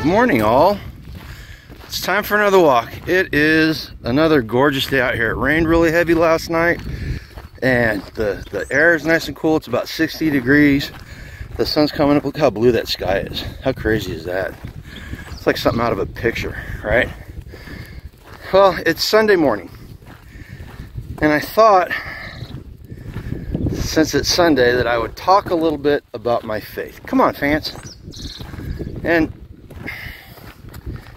morning, all. It's time for another walk. It is another gorgeous day out here. It rained really heavy last night, and the air is nice and cool. It's about 60 degrees. The sun's coming up. Look how blue that sky is. How crazy is that? It's like something out of a picture, right? Well, it's Sunday morning, and I thought, since it's Sunday, that I would talk a little bit about my faith. Come on, fans. And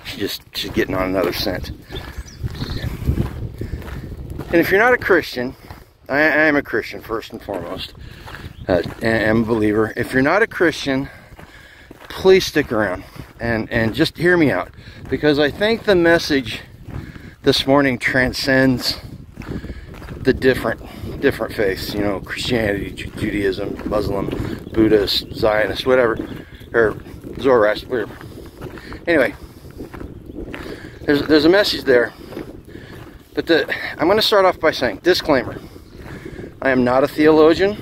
she's getting on another scent. And if you're not a Christian, I am a Christian first and foremost. I am a believer. If you're not a Christian, please stick around and just hear me out, because I think the message this morning transcends the different faiths. You know, Christianity, Judaism, Muslim, Buddhist, Zionist, whatever, or Zoroaster. Anyway, there's a message there. But I'm going to start off by saying, disclaimer: I am not a theologian.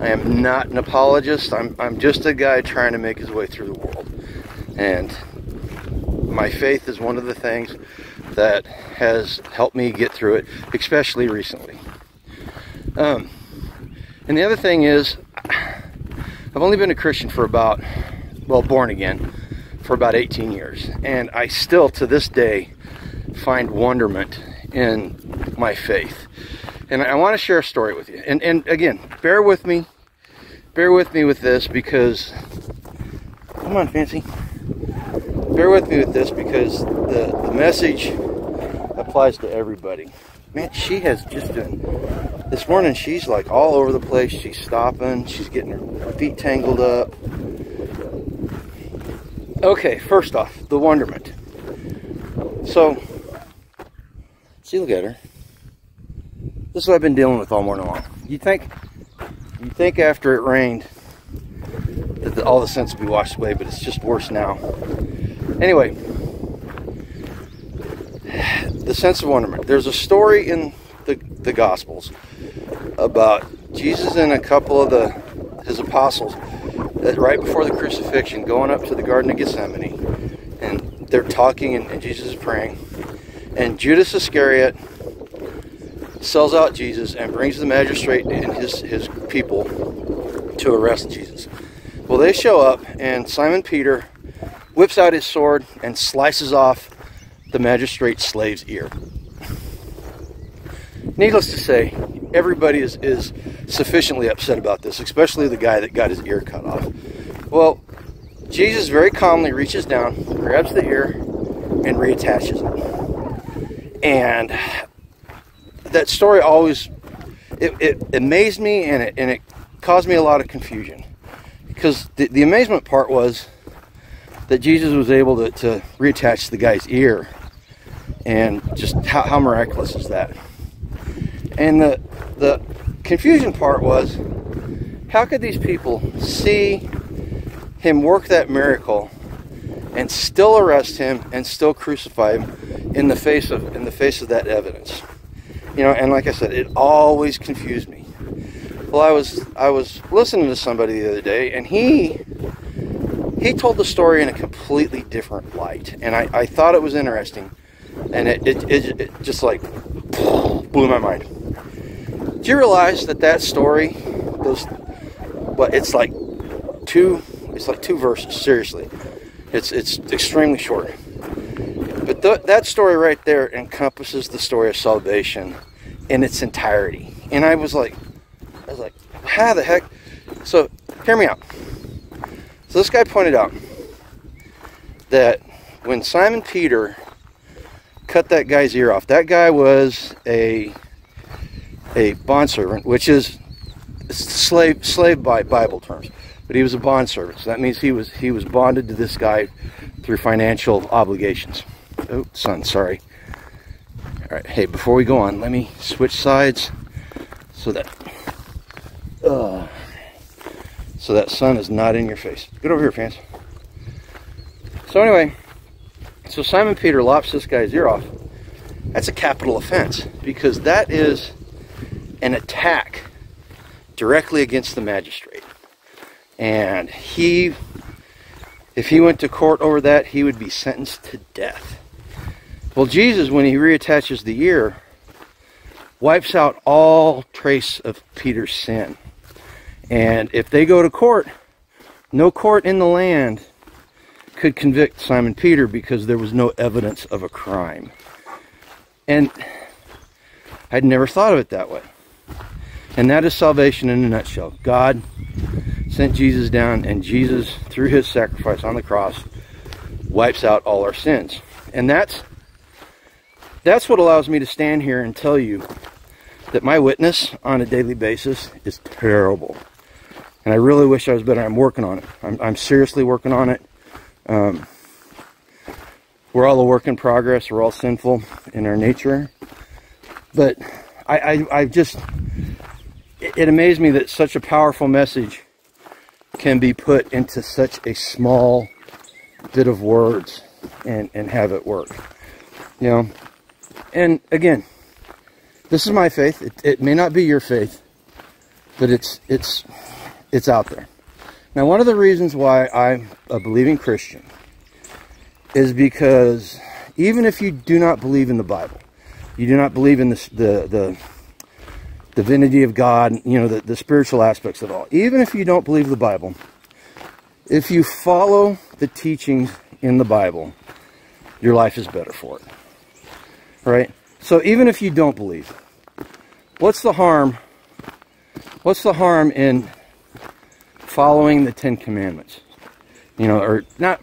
I am not an apologist. I'm just a guy trying to make his way through the world. And my faith is one of the things that has helped me get through it, especially recently. And the other thing is, I've only been a Christian for about, born again, for about 18 years. And I still, to this day, find wonderment in my faith. And I want to share a story with you. And again, bear with me with this, because, come on, Fancy. Bear with me with this, because the message applies to everybody. Man, she has just been, this morning she's like all over the place. She's stopping, she's getting her feet tangled up. Okay, first off, the wonderment. So, see, look at her. This is what I've been dealing with all morning long. You think after it rained that all the scents would be washed away, but it's just worse now. Anyway, the sense of wonderment. There's a story in the Gospels about Jesus and a couple of his apostles that right before the crucifixion, going up to the Garden of Gethsemane, and they're talking, and Jesus is praying, and Judas Iscariot sells out Jesus and brings the magistrate and his people to arrest Jesus. Well, they show up, and Simon Peter whips out his sword and slices off the magistrate's slave's ear. Needless to say, everybody is sufficiently upset about this, especially the guy that got his ear cut off. Well, Jesus very calmly reaches down, grabs the ear, and reattaches it. And that story always, it amazed me, and it caused me a lot of confusion. Because the amazement part was that Jesus was able to reattach the guy's ear. And just how miraculous is that? And the confusion part was, how could these people see him work that miracle and still arrest him and still crucify him in the face of that evidence? You know, and like I said, it always confused me. Well, I was listening to somebody the other day, and he told the story in a completely different light, and I thought it was interesting, and it just like blew my mind. Do you realize that story goes, it's like two verses, seriously. It's extremely short. But that story right there encompasses the story of salvation in its entirety. And I was like, how the heck? So, hear me out. So this guy pointed out that when Simon Peter cut that guy's ear off, that guy was a bondservant, which is slave by Bible terms, but he was a bondservant. So that means he was bonded to this guy through financial obligations. Oh, son, sorry. All right, hey, before we go on, let me switch sides so that sun is not in your face. Get over here, fans. So anyway, so Simon Peter lops this guy's ear off. That's a capital offense, because that is an attack directly against the magistrate. And he If he went to court over that, he would be sentenced to death. Well, Jesus, when he reattaches the ear, wipes out all trace of Peter's sin. And if they go to court, no court in the land could convict Simon Peter because there was no evidence of a crime. And I'd never thought of it that way. And that is salvation in a nutshell. God sent Jesus down, and Jesus, through his sacrifice on the cross, wipes out all our sins. And that's what allows me to stand here and tell you that my witness on a daily basis is terrible. And I really wish I was better. I'm working on it. I'm seriously working on it. We're all a work in progress. We're all sinful in our nature. But I just, it amazed me that such a powerful message can be put into such a small bit of words and have it work. You know, and again, this is my faith. It may not be your faith, but it's out there. Now, one of the reasons why I'm a believing Christian is because even if you do not believe in the Bible, you do not believe in the divinity of God, you know, the spiritual aspects of it all. Even if you don't believe the Bible, if you follow the teachings in the Bible, your life is better for it. Right? So even if you don't believe, what's the harm? What's the harm in following the 10 Commandments? You know, or not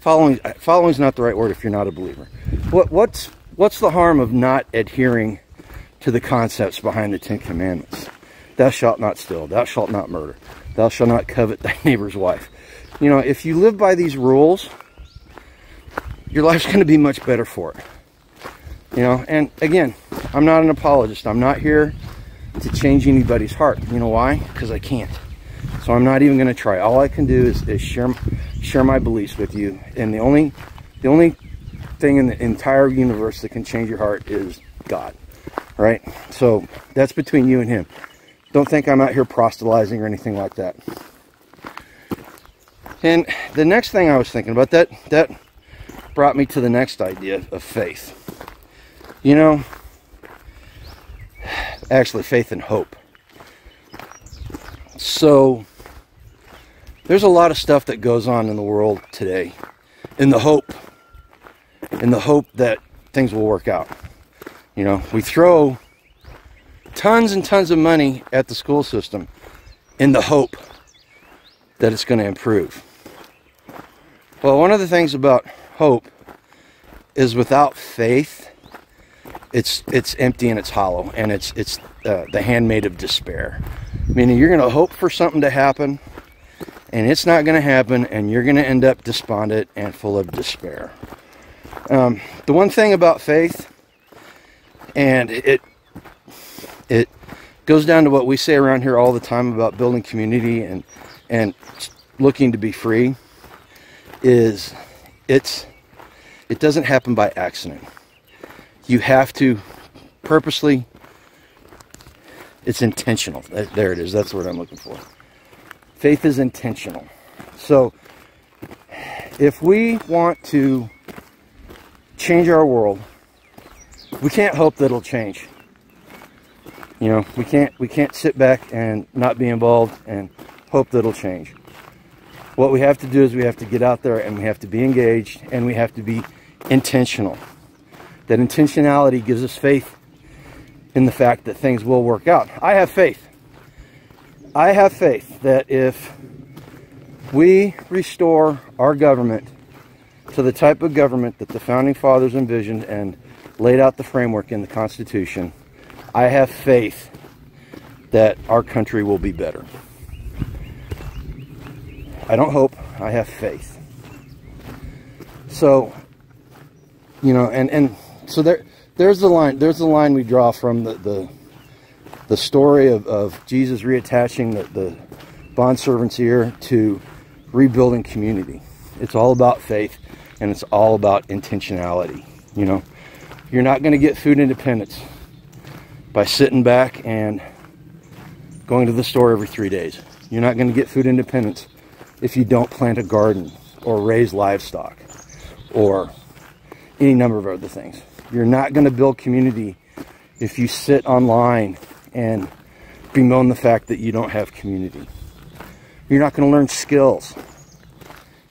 following is not the right word if you're not a believer. What's the harm of not adhering to the concepts behind the 10 Commandments? Thou shalt not steal, thou shalt not murder, thou shalt not covet thy neighbor's wife. You know, if you live by these rules, your life's going to be much better for it. You know, and again, I'm not an apologist. I'm not here to change anybody's heart. You know why? Because I can't. So I'm not even going to try. All I can do is share my beliefs with you. And the only thing in the entire universe that can change your heart is God. Right? So that's between you and him. Don't think I'm out here proselytizing or anything like that. And the next thing I was thinking about, that brought me to the next idea of faith. You know, actually faith and hope. So there's a lot of stuff that goes on in the world today in the hope that things will work out. You know, we throw tons and tons of money at the school system in the hope that it's going to improve. Well, one of the things about hope is without faith, it's empty and it's hollow, and it's the handmaid of despair. Meaning you're going to hope for something to happen, and it's not going to happen, and you're going to end up despondent and full of despair. The one thing about faith, and it goes down to what we say around here all the time about building community and looking to be free, is it doesn't happen by accident. You have to purposely, it's intentional. There it is. That's the word I'm looking for. Faith is intentional. So if we want to change our world, we can't hope that it'll change. You know, we can't sit back and not be involved and hope that it'll change. What we have to do is we have to get out there and we have to be engaged and we have to be intentional. That intentionality gives us faith in the fact that things will work out. I have faith. I have faith that if we restore our government to the type of government that the Founding Fathers envisioned and laid out the framework in the Constitution, I have faith that our country will be better. I don't hope, I have faith. So, you know, and so there's the line we draw from the story of Jesus reattaching the bondservant's ear to rebuilding community. It's all about faith, and it's all about intentionality. You know, you're not going to get food independence by sitting back and going to the store every 3 days. You're not going to get food independence if you don't plant a garden or raise livestock or any number of other things. You're not going to build community if you sit online and bemoan the fact that you don't have community. You're not going to learn skills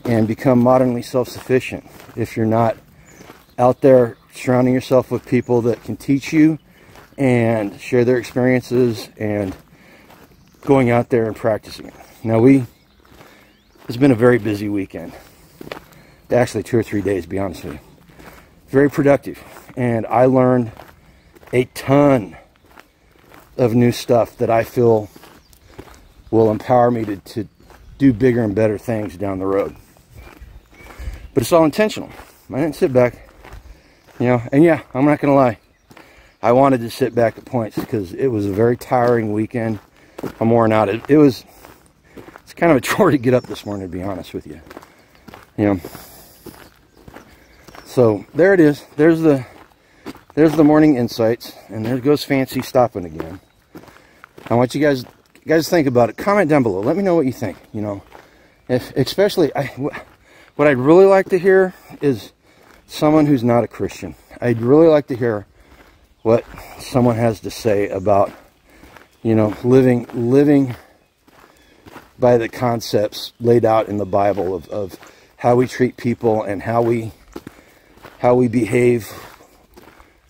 and become modernly self-sufficient if you're not out there surrounding yourself with people that can teach you and share their experiences and going out there and practicing it. Now it's been a very busy weekend. Actually 2 or 3 days, to be honest with you. Very productive. And I learned a ton of new stuff that I feel will empower me to do bigger and better things down the road. But it's all intentional. I didn't sit back, you know, and yeah, I'm not gonna lie, I wanted to sit back at points because it was a very tiring weekend. I'm worn out. It's kind of a chore to get up this morning, to be honest with you. You know, so there it is. There's the morning insights, and there goes Fancy stopping again. I want you guys think about it. Comment down below. Let me know what you think. You know, especially what I'd really like to hear is someone who's not a Christian. I'd really like to hear what someone has to say about, you know, living by the concepts laid out in the Bible of how we treat people and how we behave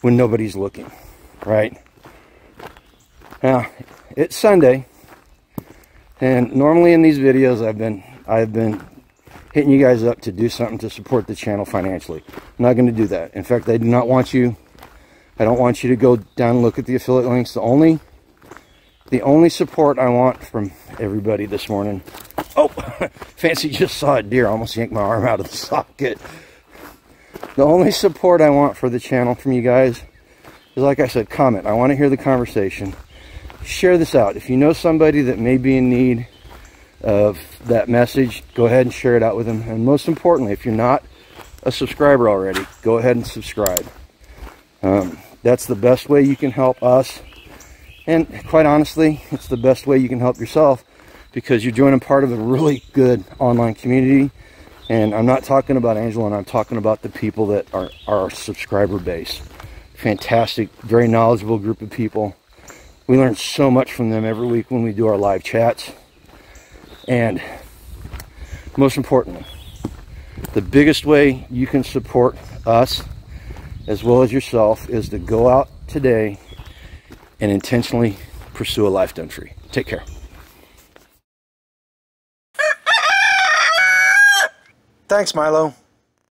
when nobody's looking, right? Now, it's Sunday, and normally in these videos I've been hitting you guys up to do something to support the channel financially. I'm not going to do that. In fact, I don't want you to go down and look at the affiliate links. The only support I want from everybody this morning. Oh, Fancy just saw a deer. I almost yanked my arm out of the socket. The only support I want for the channel from you guys is, like I said, comment. I want to hear the conversation. Share this out. If you know somebody that may be in need of that message, go ahead and share it out with them. And most importantly, if you're not a subscriber already, go ahead and subscribe. That's the best way you can help us. And quite honestly, it's the best way you can help yourself, because you're joining part of a really good online community. And I'm not talking about Angela, and I'm talking about the people that are our subscriber base. Fantastic, very knowledgeable group of people. We learn so much from them every week when we do our live chats. And most importantly, the biggest way you can support us as well as yourself is to go out today and intentionally pursue a life done free. Take care. Thanks, Milo.